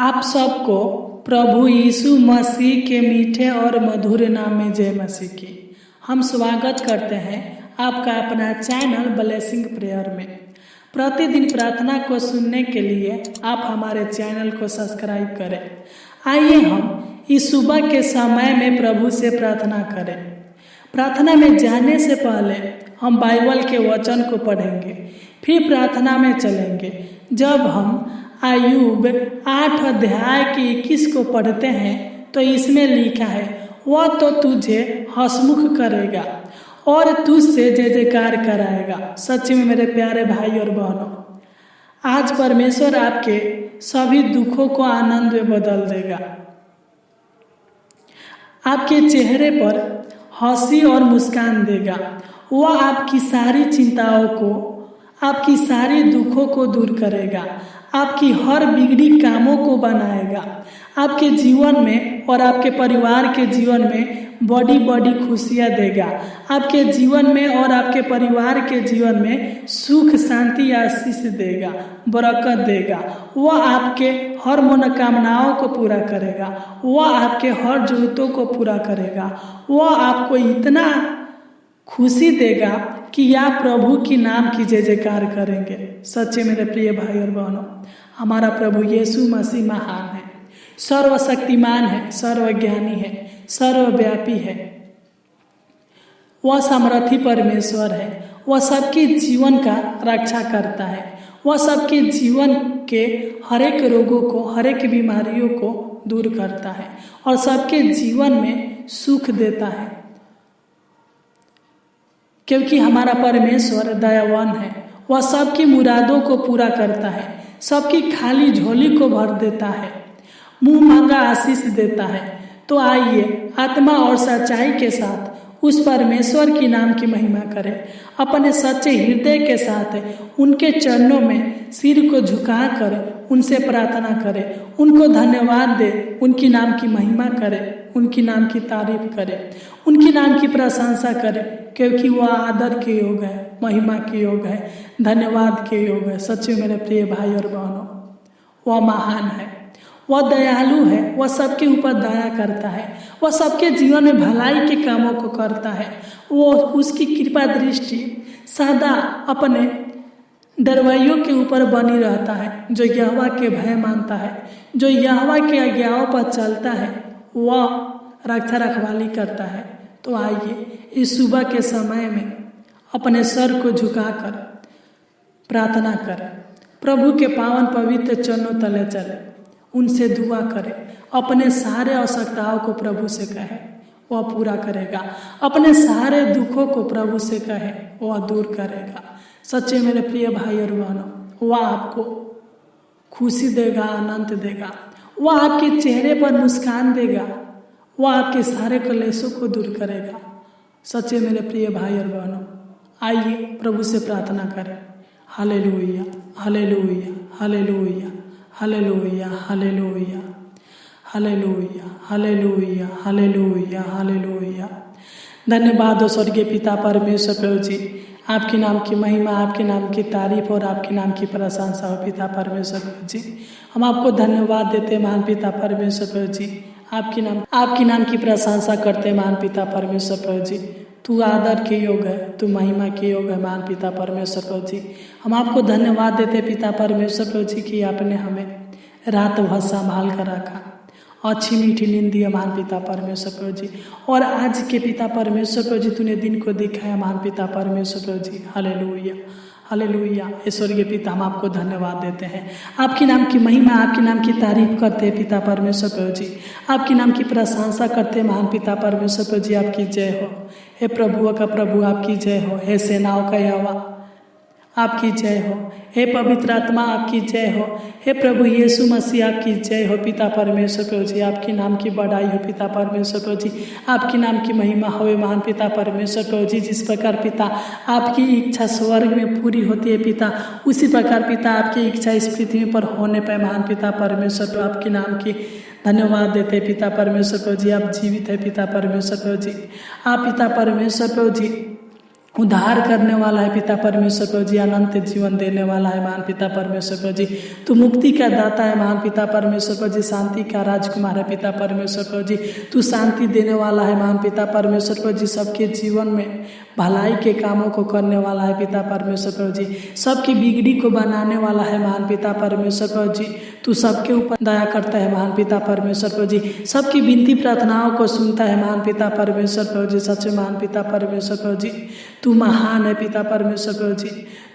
आप सबको प्रभु यीशु मसीह के मीठे और मधुर नाम में जय मसीह की। हम स्वागत करते हैं आपका अपना चैनल ब्लेसिंग प्रेयर में। प्रतिदिन प्रार्थना को सुनने के लिए आप हमारे चैनल को सब्सक्राइब करें। आइए हम इस सुबह के समय में प्रभु से प्रार्थना करें। प्रार्थना में जाने से पहले हम बाइबल के वचन को पढ़ेंगे, फिर प्रार्थना में चलेंगे। जब हम आयुब 8 अध्याय के 21 को पढ़ते हैं तो इसमें लिखा है, वह तो तुझे हंसमुख करेगा और तुझसे जय जयकार कराएगा। सच में मेरे प्यारे भाई और बहनों, आज परमेश्वर आपके सभी दुखों को आनंद में बदल देगा। आपके चेहरे पर हंसी और मुस्कान देगा। वह आपकी सारी चिंताओं को, आपकी सारी दुखों को दूर करेगा। आपकी हर बिगड़ी कामों को बनाएगा। आपके जीवन में और आपके परिवार के जीवन में बड़ी बड़ी खुशियां देगा। आपके जीवन में और आपके परिवार के जीवन में सुख शांति आशीष देगा, बरकत देगा। वह आपके हर मनोकामनाओं को पूरा करेगा। वह आपके हर जरूरतों को पूरा करेगा। वह आपको इतना खुशी देगा कि आप प्रभु की नाम की जय जयकार करेंगे। सच्चे मेरे प्रिय भाई और बहनों, हमारा प्रभु यीशु मसीह महान है, सर्वशक्तिमान है, सर्वज्ञानी है, सर्वव्यापी है। वह सामर्थी परमेश्वर है। वह सबके जीवन का रक्षा करता है। वह सबके जीवन के हरेक रोगों को, हरेक बीमारियों को दूर करता है और सबके जीवन में सुख देता है, क्योंकि हमारा परमेश्वर दयावान है। वह सबकी मुरादों को पूरा करता है, सबकी खाली झोली को भर देता है, मुंह मांगा आशीष देता है। तो आइए आत्मा और सच्चाई के साथ उस परमेश्वर की नाम की महिमा करें। अपने सच्चे हृदय के साथ उनके चरणों में सिर को झुकाकर उनसे प्रार्थना करें, उनको धन्यवाद दें, उनकी नाम की महिमा करें, उनकी नाम की तारीफ करें, उनकी नाम की प्रशंसा करें, क्योंकि वह आदर के योग है, महिमा के योग है, धन्यवाद के योग है। सच्चे मेरे प्रिय भाई और बहनों, वह महान है, वह दयालु है, वह सबके ऊपर दया करता है, वह सबके जीवन में भलाई के कामों को करता है। वो उसकी कृपा दृष्टि सदा अपने डरवाइयों के ऊपर बनी रहता है। जो यहोवा के भय मानता है, जो यहोवा के आज्ञाओं पर चलता है, वह रक्षा रखवाली करता है। तो आइए इस सुबह के समय में अपने सर को झुकाकर प्रार्थना करें, प्रभु के पावन पवित्र चरणों तले चले, उनसे दुआ करें, अपने सारे आवश्यकताओं को प्रभु से कहें, वह पूरा करेगा। अपने सारे दुखों को प्रभु से कहें, वह दूर करेगा। सच्चे मेरे प्रिय भाई और बहनों, वह आपको खुशी देगा, आनंद देगा। वह आपके चेहरे पर मुस्कान देगा। वह आपके सारे कलेशों को दूर करेगा। सच्चे मेरे प्रिय भाई और बहनों, आइए प्रभु से प्रार्थना करें। Hallelujah, hallelujah, hallelujah, hallelujah, hallelujah, hallelujah, hallelujah, hallelujah, hallelujah. धन्यवाद हो स्वर्गीय पिता परमेश्वर प्रभु जी, आपके नाम की महिमा, आपके नाम की तारीफ और आपके नाम की प्रशंसा हो पिता परमेश्वर प्रभु जी। हम आपको धन्यवाद देते हैं महान पिता परमेश्वर प्रभु जी। आपकी नाम की प्रशंसा करते हैं महान पिता परमेश्वर प्रभु जी। तू आदर के योग है, तू महिमा के योग है महान पिता परमेश्वर प्रभु जी। हम आपको धन्यवाद देते हैं पिता परमेश्वर प्रभु जी कि आपने हमें रात भर संभाल कर रखा, अच्छी मीठी नींद दी महान पिता परमेश्वर प्रभु जी। और आज के पिता परमेश्वर प्रभु जी तूने दिन को दिखाया महान पिता परमेश्वर प्रभु जी। Hallelujah, hallelujah. स्वर्गीय पिता, हम आपको धन्यवाद देते हैं, आपके नाम की महिमा, आपके नाम की तारीफ करते हैं पिता परमेश्वर प्रभु जी। आपके नाम की प्रशंसा करते हैं महान पिता परमेश्वर प्रभु जी। आपकी जय हो। हे प्रभुओं का प्रभु, आपकी जय हो। हे सेनाओं का यहोवा, आपकी जय हो। हे पवित्र आत्मा, आपकी जय हो। हे प्रभु यीशु मसीह, आपकी जय हो पिता परमेश्वर प्रभु जी। आपके नाम की बढ़ाई हो पिता परमेश्वर प्रभु जी। आपके नाम की महिमा होवे महान पिता परमेश्वर प्रभु जी। जिस प्रकार पिता आपकी इच्छा स्वर्ग में पूरी होती है पिता, उसी प्रकार पिता आपकी इच्छा इस पृथ्वी पर होने पाए महान पिता परमेश्वर प्रभु। आपके नाम की धन्यवाद देते पिता परमेश्वर प्रभु जी। आप जीवित है पिता परमेश्वर प्रभु जी। आप पिता परमेश्वर प्रभु जी उद्धार करने वाला है पिता परमेश्वर प्रभु जी, अनंत जीवन देने वाला है महान पिता परमेश्वर प्रभु जी। तू मुक्ति का दाता है महान पिता परमेश्वर प्रभु जी, शांति का राजकुमार है पिता परमेश्वर प्रभु जी। तू शांति देने वाला है महान पिता परमेश्वर प्रभु जी, सबके जीवन में भलाई के कामों को करने वाला है पिता परमेश्वर प्रभु जी, सबकी बिगड़ी को बनाने वाला है महान पिता परमेश्वर प्रभु जी। तू सबके ऊपर दया करता है महान पिता परमेश्वर प्रभु जी, सबकी विनती प्रार्थनाओं को सुनता है महान पिता परमेश्वर प्रभु जी। सच्चे महान पिता परमेश्वर प्रभु जी, तू महान है पिता परमेश्वर प्रभु जी,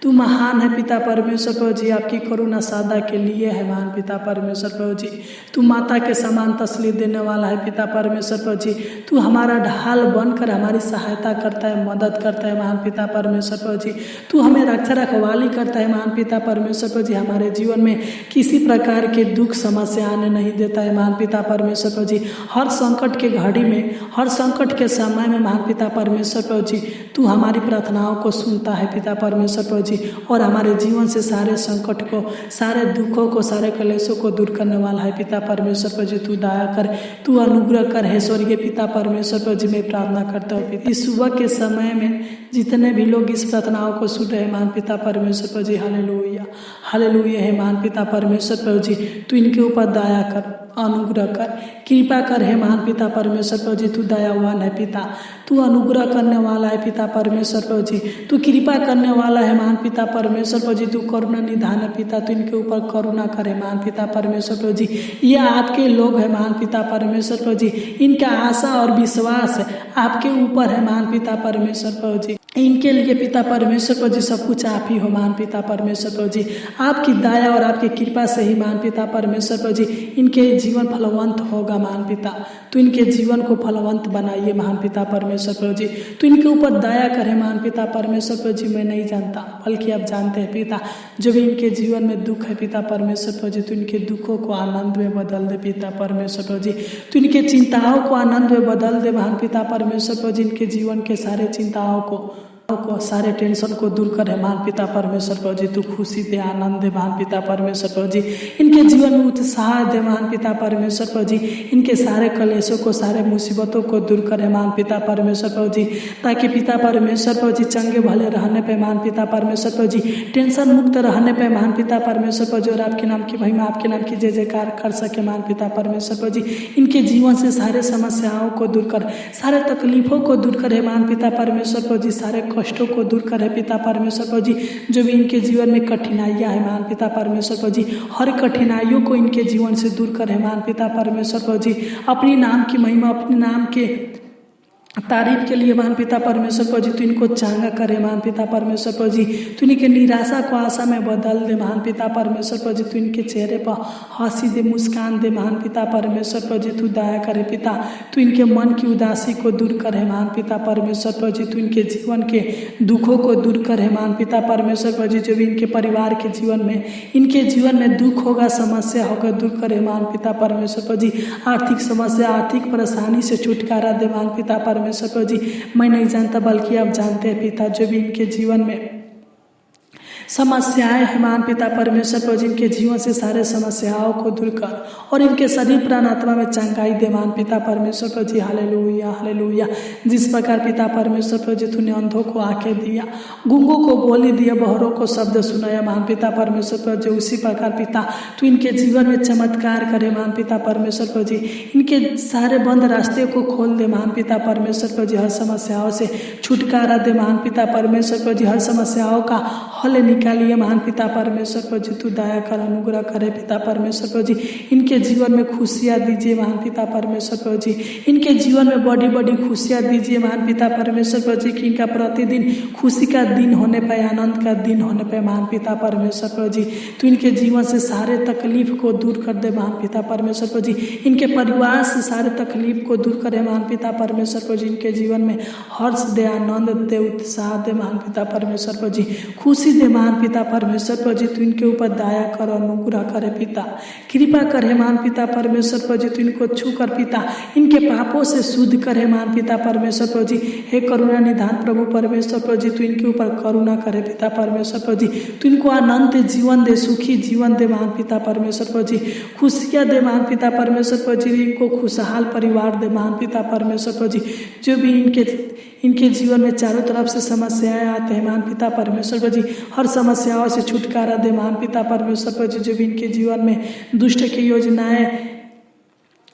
तू महान है पिता परमेश्वर प्रभु जी। आपकी करुणा सादा के लिए है महान पिता परमेश्वर प्रभु जी। तू माता के समान तसल्ली देने वाला है पिता परमेश्वर प्रभु जी। तू हमारा ढाल बनकर हमारी सहायता करता है, मदद करता है महान पिता परमेश्वर प्रभु जी। तू हमें रक्षा रखवाली करता है महान पिता परमेश्वर प्रभु जी। हमारे जीवन में किसी प्रकार के दुख समस्या आने नहीं देता है महान पिता परमेश्वर प्रभु जी। हर संकट के घड़ी में, हर संकट के समय में महान पिता परमेश्वर प्रभु जी, तू हमारी प्रार्थनाओं को सुनता है पिता परमेश्वर प्रभु जी, और हमारे जीवन से सारे संकट को, सारे दुखों को, सारे कलेशों को दूर करने वाला है पिता परमेश्वर प्रभु जी। तू दया कर, तू अनुग्रह कर है स्वर्गीय पिता परमेश्वर प्रभु जी। मैं प्रार्थना करता हूँ इस सुबह के समय में जितने भी लोग इस प्रार्थनाओं को सुन रहे हैं महान पिता परमेश्वर प्रभु जी, हालेलुया हालेलुया है महान पिता परमेश्वर प्रभु जी। तू इनके ऊपर दया कर, अनुग्रह कर, कृपा कर है महान पिता परमेश्वर प्रभु जी। तू दयावान है पिता, तू अनुग्रह करने वाला है पिता परमेश्वर प्रभु जी। तू कृपा करने वाला है महान पिता परमेश्वर प्रभु जी। तू करुणा निधान है पिता, तू इनके ऊपर करुणा करे महान पिता परमेश्वर प्रभु जी। ये आपके लोग है महान पिता परमेश्वर प्रभु जी, इनका आशा और विश्वास आपके ऊपर है महान पिता परमेश्वर प्रभु जी। इनके लिए पिता परमेश्वर प्रभु जी सब कुछ आप ही हो महान पिता परमेश्वर प्रभु जी। आपकी दया और आपकी कृपा से ही महान पिता परमेश्वर प्रभु जी इनके जीवन फलवंत होगा महान पिता। तो इनके जीवन को फलवंत बनाइए महान पिता परमेश्वर प्रभु जी। तो इनके ऊपर दया करे महान पिता परमेश्वर प्रभु जी। मैं नहीं जानता बल्कि आप जानते हैं पिता, जो भी इनके जीवन में दुख है पिता परमेश्वर प्रभु जी, तो इनके दुखों को आनंद में बदल दे पिता परमेश्वर प्रभु जी। तो इनके चिंताओं को आनंद में बदल दे महान पिता परमेश्वर प्रभु जी। इनके जीवन के सारे चिंताओं को, सारे टेंशन को दूर करे महान पिता परमेश्वर प्रभु जी। तू खुशी दे, आनंद दे महान पिता परमेश्वर प्रभु जी। इनके जीवन में उत्साह दे महान पिता परमेश्वर प्रभु जी। इनके सारे कलेशों को, सारे मुसीबतों को दूर करे महान पिता परमेश्वर प्रभु जी, ताकि पिता परमेश्वर प्रभु जी चंगे भले रहने पे महान पिता परमेश्वर प्रभु जी, टेंशन मुक्त रहने पे महान पिता परमेश्वर प्रभु जी, और आपके नाम की महिमा, आपके नाम की जय जयकार कर सके महान पिता परमेश्वर प्रभु जी। इनके जीवन से सारे समस्याओं को दूर कर, सारे तकलीफों को दूर करे महान पिता परमेश्वर प्रभु जी। सारे कष्टों को दूर करे पिता परमेश्वर प्रभु जी। जो भी इनके जीवन में कठिनाइयां है महान पिता परमेश्वर प्रभु जी, हर कठिनाइयों को इनके जीवन से दूर करे महान पिता परमेश्वर प्रभु जी। अपनी नाम की महिमा, अपने नाम के तारीफ के लिए महान पिता परमेश्वर प्रभु जी, तू इनको चांगा करे महान पिता परमेश्वर प्रभु जी। तू इनके निराशा को आशा में बदल दे महान पिता परमेश्वर प्रभु जी। तू इनके चेहरे पर हंसी दे, मुस्कान दे महान पिता परमेश्वर प्रभु जी। तू दया करे पिता, तू इनके मन की उदासी को दूर करे महान पिता परमेश्वर प्रभु जी। तू इनके जीवन के दुखों को दूर करे महान पिता परमेश्वर प्रभु जी। जो भी इनके परिवार के जीवन में, इनके जीवन में दुख होगा, समस्या होगा, दूर करे महान पिता परमेश्वर प्रभु जी। आर्थिक समस्या, आर्थिक परेशानी से छुटकारा दे महान पिता परमेश्वर प्रभु जी। मैं नहीं जानता बल्कि आप जानते हैं पिता, जो भी इनके जीवन में समस्याएं हैं महान पिता परमेश्वर प्रभु जी, इनके जीवन से सारे समस्याओं को दूर कर और इनके शरीर प्राण आत्मा में चंगाई दे महान पिता परमेश्वर प्रभु जी। Hallelujah hallelujah. जिस प्रकार पिता परमेश्वर प्रभु जी तूने अंधों को आंखें दिया, गूंगों को बोली दिया, बहरों को शब्द सुनाया महान पिता परमेश्वर प्रभु जी, उसी प्रकार पिता तू इनके जीवन में चमत्कार करे महान पिता परमेश्वर प्रभु जी। इनके सारे बंद रास्ते को खोल दे महान पिता परमेश्वर प्रभु जी। हर समस्याओं से छुटकारा दे महान पिता परमेश्वर प्रभु जी। हर समस्याओं का हल निकालिए महान पिता परमेश्वर प्रभु जी। तू दया कर, अनुग्रह करे पिता परमेश्वर प्रभु जी। इनके जीवन में खुशियाँ दीजिए महान पिता परमेश्वर प्रभु जी। इनके जीवन में बड़ी बड़ी खुशियाँ दीजिए महान पिता परमेश्वर प्रभु जी, कि इनका प्रतिदिन खुशी का दिन होने पे, आनंद का दिन होने पे महान पिता परमेश्वर प्रभु जी। तू इनके जीवन से सारे तकलीफ को दूर कर दे महान पिता परमेश्वर प्रभु जी। इनके परिवार से सारे तकलीफ को दूर करे महान पिता परमेश्वर प्रभु जी। इनके जीवन में हर्ष दे, आनंद दे, उत्साह दे महान पिता परमेश्वर प्रभु जी। खुशी दे महान महान पिता परमेश्वर प्रभु जी, तू इनके ऊपर दया कर, अनुग्रह करे पिता, कृपा करे महान पिता परमेश्वर प्रभु जी, तू इनको छू कर पिता इनके पापों से शुद्ध करे महान पिता परमेश्वर प्रभु जी। हे करुणा निधान प्रभु परमेश्वर प्रभु जी, तू इनके ऊपर करुणा करे पिता परमेश्वर प्रभु जी, तू इनको अनंत जीवन दे, सुखी जीवन दे महान पिता परमेश्वर प्रभु जी, खुशियाँ दे महान पिता परमेश्वर प्रभु जी, इनको खुशहाल परिवार दे महान पिता परमेश्वर प्रभु जी। जो भी इनके जीवन में चारों तरफ से समस्याएं आते हैं महान पिता परमेश्वर प्रभु जी, हर समस्याओं से छुटकारा दे महान पिता परमेश्वर प्रभु जी। जो भी इनके जीवन में दुष्ट की योजनाएं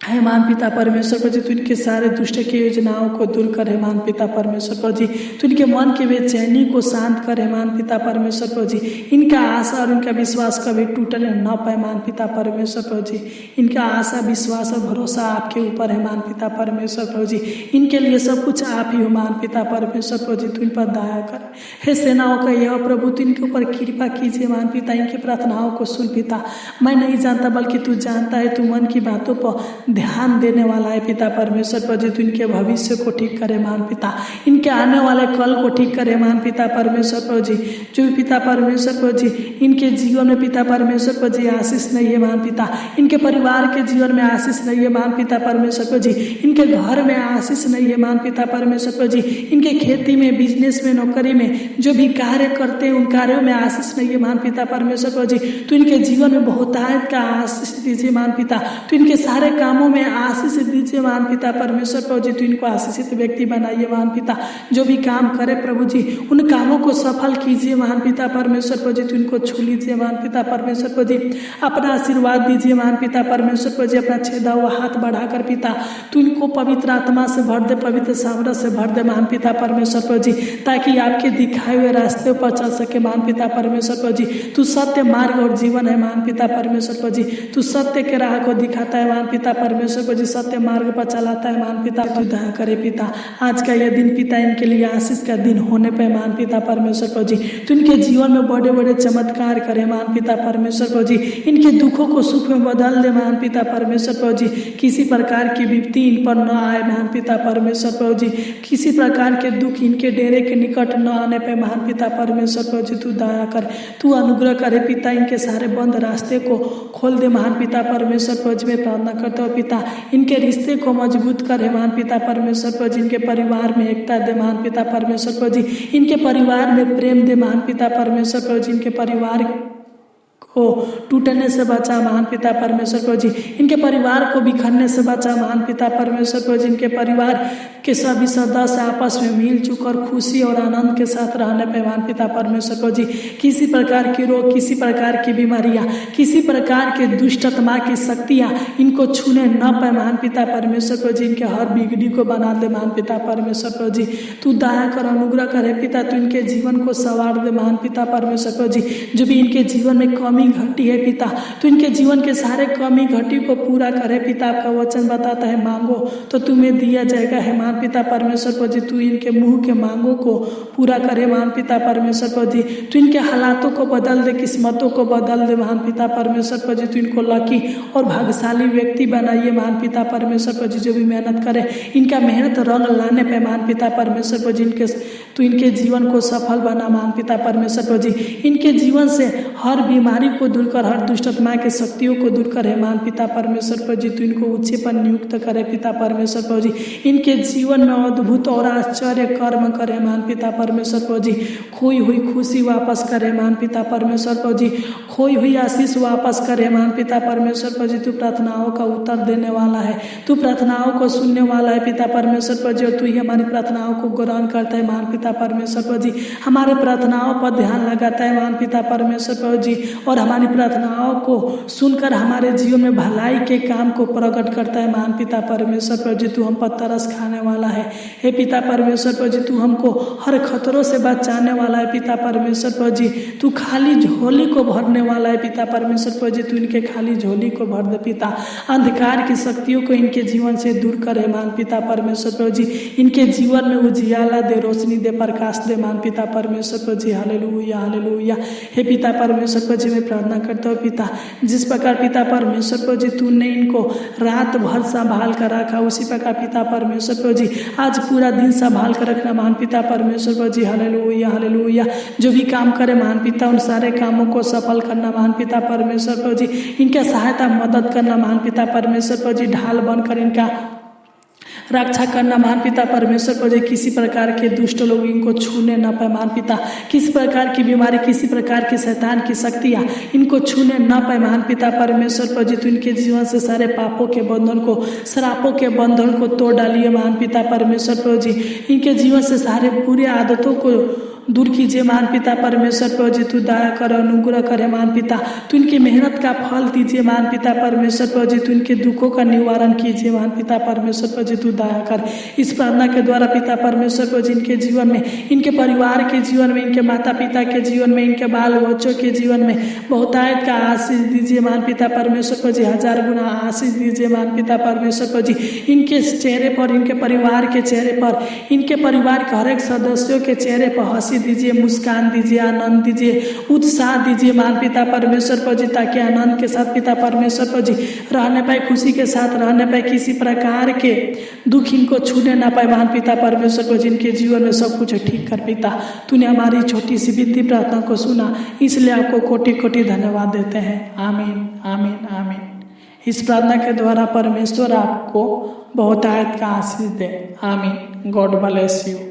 है महान पिता परमेश्वर प्रभु जी, तू इनके सारे दुष्ट की योजनाओं को दूर करे महान पिता परमेश्वर प्रभु जी, तू इनके मन की बेचैनी को शांत करे महान पिता परमेश्वर प्रभु जी। इनका आशा और इनका विश्वास कभी टूटने न पाए महान पिता परमेश्वर प्रभु जी। इनका आशा विश्वास और भरोसा आपके ऊपर है महान पिता परमेश्वर प्रभु जी। इनके लिए सब कुछ आप ही हो महान पिता परमेश्वर प्रभु जी, तू इन पर दया कर। हे सेनाओं का यह प्रभु, तू इनके ऊपर कृपा कीजिए महान पिता, इनकी प्रार्थनाओं को सुन पिता। मैं नहीं जानता बल्कि तू जानता है, तू मन की बातों पर ध्यान देने वाला है पिता परमेश्वर प्रभु जी। तू इनके भविष्य को ठीक करे महान पिता, इनके आने वाले कल को ठीक करे महान पिता परमेश्वर प्रभु जी। जो भी पिता परमेश्वर प्रभु जी इनके जीवन में पिता परमेश्वर प्रभु जी आशीष नहीं है महान पिता, इनके परिवार के जीवन में आशीष नहीं है महान पिता परमेश्वर प्रभु जी, इनके घर में आशीष नहीं है महान पिता परमेश्वर प्रभु जी, इनके खेती में, बिजनेस में, नौकरी में जो भी कार्य करते हैं उन कार्यों में आशीष नहीं है महान पिता परमेश्वर प्रभु जी। तो इनके जीवन में बहुतायत का आशीष दीजिए महान पिता, तो इनके सारे कामों में आशीष दीजिए महान पिता परमेश्वर प्रभु जी। तो इनको आशीषित व्यक्ति बनाइए महान पिता, जो भी काम करे प्रभु जी उन कामों को सफल कीजिए महान पिता परमेश्वर प्रभु जी। तो इनको छू लीजिए महान पिता परमेश्वर प्रभु जी, अपना आशीर्वाद दीजिए महान पिता परमेश्वर प्रभु जी। अपना छेदा हुआ हाथ बढ़ाकर पिता तू इनको पवित्र आत्मा से भर दे, पवित्र सामर्थ से भर दे महान पिता परमेश्वर प्रभु जी, ताकि आपके दिखाए हुए रास्ते पर चल सके महान पिता परमेश्वर प्रभु जी। तू सत्य, मार्ग और जीवन है महान पिता परमेश्वर प्रभु जी, तू सत्य के राह को दिखाता है महान पिता परमेश्वर प्रभु जी, सत्य मार्ग पर चलाता है महान पिता। तू दया करे पिता, आज का यह दिन पिता इनके लिए आशीष का दिन होने पे महान पिता परमेश्वर प्रभु जी, तू इनके जीवन में बड़े बड़े चमत्कार करे महान पिता परमेश्वर प्रभु जी। इनके दुखों को सुख में बदल दे महान पिता परमेश्वर प्रभु जी, किसी प्रकार की विपत्ति इन पर न आए महान पिता परमेश्वर प्रभु जी, किसी प्रकार के दुख इनके डेरे के निकट न आने पे महान पिता परमेश्वर प्रभु जी। तू दया कर, तू अनुग्रह करे पिता, इनके सारे बंद रास्ते को खोल दे महान पिता परमेश्वर प्रभु जी। मैं प्रार्थना करता हूँ पिता, इनके रिश्ते को मजबूत करे महान पिता परमेश्वर प्रभु जी, इनके परिवार में एकता दे महान पिता परमेश्वर प्रभु जी, इनके परिवार में प्रेम दे महान पिता परमेश्वर प्रभु जी, इनके परिवार को टूटने से बचा महान पिता परमेश्वर प्रभु जी, इनके परिवार को बिखरने से बचा महान पिता परमेश्वर प्रभु जी, इनके परिवार के सभी सदस्य आपस में मिलजुल कर खुशी और आनंद के साथ रहने पे महान पिता परमेश्वर प्रभु जी, किसी प्रकार की रोग, किसी प्रकार की बीमारियां, किसी प्रकार के दुष्ट आत्मा की शक्तियां इनको छूने न पाए महान पिता परमेश्वर प्रभु जी, इनके हर बिगड़ी को बना दे महान पिता परमेश्वर प्रभु जी। तू दया कर, अनुग्रह करे पिता, तू इनके जीवन को संवार दे महान पिता परमेश्वर प्रभु जी। जो भी इनके जीवन में कमी घटी है पिता, तो इनके जीवन के सारे कमी घटी को पूरा करे पिता। आपका वचन बताता है मांगो तो तुम्हें दिया जाएगा है महान पिता परमेश्वर प्रभु जी। तू इनके मुंह के मांगों को पूरा करे महान पिता परमेश्वर प्रभु जी। तू इनके हालातों को बदल दे, किस्मतों को बदल दे महान पिता परमेश्वर प्रभु जी। तू इनको लकी और भाग्यशाली व्यक्ति बनाइए महान पिता परमेश्वर प्रभु जी। जो भी मेहनत करे इनका मेहनत रंग लाने पे महान पिता परमेश्वर प्रभु जी, तू इनके जीवन को सफल बना महान पिता परमेश्वर प्रभु जी। इनके जीवन से हर बीमारी को दूर कर, हर दुष्ट आत्मा के शक्तियों को दूर करे महान पिता परमेश्वर प्रभु जी। तू इनको ऊंचे पर नियुक्त करे पिता परमेश्वर प्रभु जी। इनके जीवन में अद्भुत और आश्चर्य कर्म करे महान पिता परमेश्वर प्रभु जी। खोई हुई खुशी वापस करे महान पिता परमेश्वर प्रभु जी। खोई हुई आशीष वापस करे महान पिता परमेश्वर प्रभु जी। तू प्रार्थनाओं का उत्तर देने वाला है, तू प्रार्थनाओं को सुनने वाला है पिता परमेश्वर प्रभु जी। और तू ही हमारी प्रार्थनाओं को ग्रहण करता है महान पिता परमेश्वर प्रभु जी। हमारे प्रार्थनाओं पर ध्यान लगाता है महान पिता परमेश्वर प्रभु जी, और हमारी प्रार्थनाओं को सुनकर हमारे जीवन में भलाई के काम को प्रकट करता है महान पिता परमेश्वर प्रभु जी। तू हम पर तरस खाने वाला है हे पिता परमेश्वर प्रभु जी। तू हमको हर खतरों से बचाने वाला है पिता परमेश्वर प्रभु जी। तू खाली झोली को भरने वाला है पिता परमेश्वर प्रभु जी। तू इनके खाली झोली को भर दे पिता। अंधकार की शक्तियों को इनके जीवन से दूर करे महान पिता परमेश्वर प्रभु जी। इनके जीवन में उजियाला दे, रोशनी दे, प्रकाश दे महान पिता परमेश्वर प्रभु जी। Hallelujah hallelujah. हे पिता परमेश्वर परमेश्वर प्रभु जी मैं प्रार्थना करता हूँ पिता, जिस प्रकार पिता परमेश्वर प्रभु जी तूने इनको रात भर संभाल कर रखा, उसी प्रकार पिता परमेश्वर प्रभु जी आज पूरा दिन संभाल कर रखना महान पिता परमेश्वर प्रभु जी। Hallelujah hallelujah. जो भी काम करे महान पिता उन सारे कामों को सफल करना महान पिता परमेश्वर प्रभु जी, इनका सहायता मदद करना महान पिता परमेश्वर प्रभु जी, ढाल बनकर इनका रक्षा करना महान पिता परमेश्वर प्रभु जी। किसी प्रकार के दुष्ट लोग इनको छूने न पाए महान पिता, किसी प्रकार की बीमारी, किसी प्रकार की शैतान की शक्तियाँ इनको छूने न पाए महान पिता परमेश्वर प्रभु जी। तो इनके जीवन से सारे पापों के बंधन को, श्रापों के बंधन को तोड़ डालिए महान पिता परमेश्वर प्रभु जी। इनके जीवन से सारे बुरे आदतों को दूर कीजिए महान पिता परमेश्वर प्रभु जी। तू दया कर, अनुग्रह करे महान पिता, तू इनकी मेहनत का फल दीजिए महान पिता परमेश्वर प्रभु जी। तू इनके दुखों का निवारण कीजिए महान पिता परमेश्वर प्रभु जी, तू दया कर। इस प्रार्थना के द्वारा पिता परमेश्वर प्रभु जी इनके जीवन में, इनके परिवार के जीवन में, इनके माता पिता के जीवन में, इनके बाल बच्चों के जीवन में बहुतायत का आशीष दीजिए महान पिता परमेश्वर प्रभु जी। 1000 गुना आशीष दीजिए महान पिता परमेश्वर प्रभु जी। इनके चेहरे पर, इनके परिवार के चेहरे पर, इनके परिवार के हर एक सदस्यों के चेहरे पर हंसी दीजिए, मुस्कान दीजिए, आनंद दीजिए, उत्साह दीजिए महान पिता परमेश्वर प्रभु जी, ताकि आनंद के साथ पिता परमेश्वर प्रभु जी रहने पाए, खुशी के साथ रहने पाए, किसी प्रकार के दुख इनको छूने ना पाए महान पिता परमेश्वर प्रभु जी। इनके जीवन में सब कुछ ठीक कर पिता। तूने हमारी छोटी सी विनती प्रार्थना को सुना, इसलिए आपको कोटि कोटि धन्यवाद देते हैं। आमीन आमीन आमीन। इस प्रार्थना के द्वारा परमेश्वर आपको बहुतायत का आशीष दे। आमीन। God bless you.